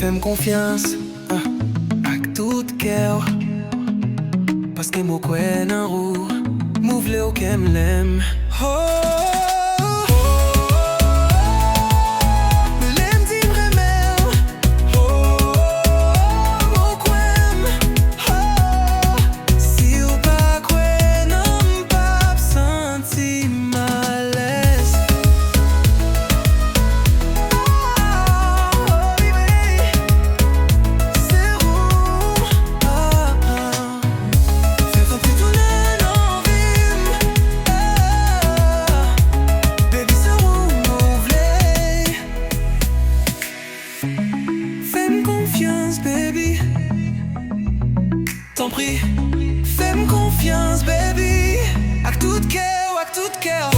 Fais-moi confiance, avec tout cœur. Parce que moi crois en roue, m'ouvre le au qu'aime l'aime. Fais-moi confiance, baby. T'en prie, fais-moi confiance, baby. Avec tout cœur, avec tout cœur.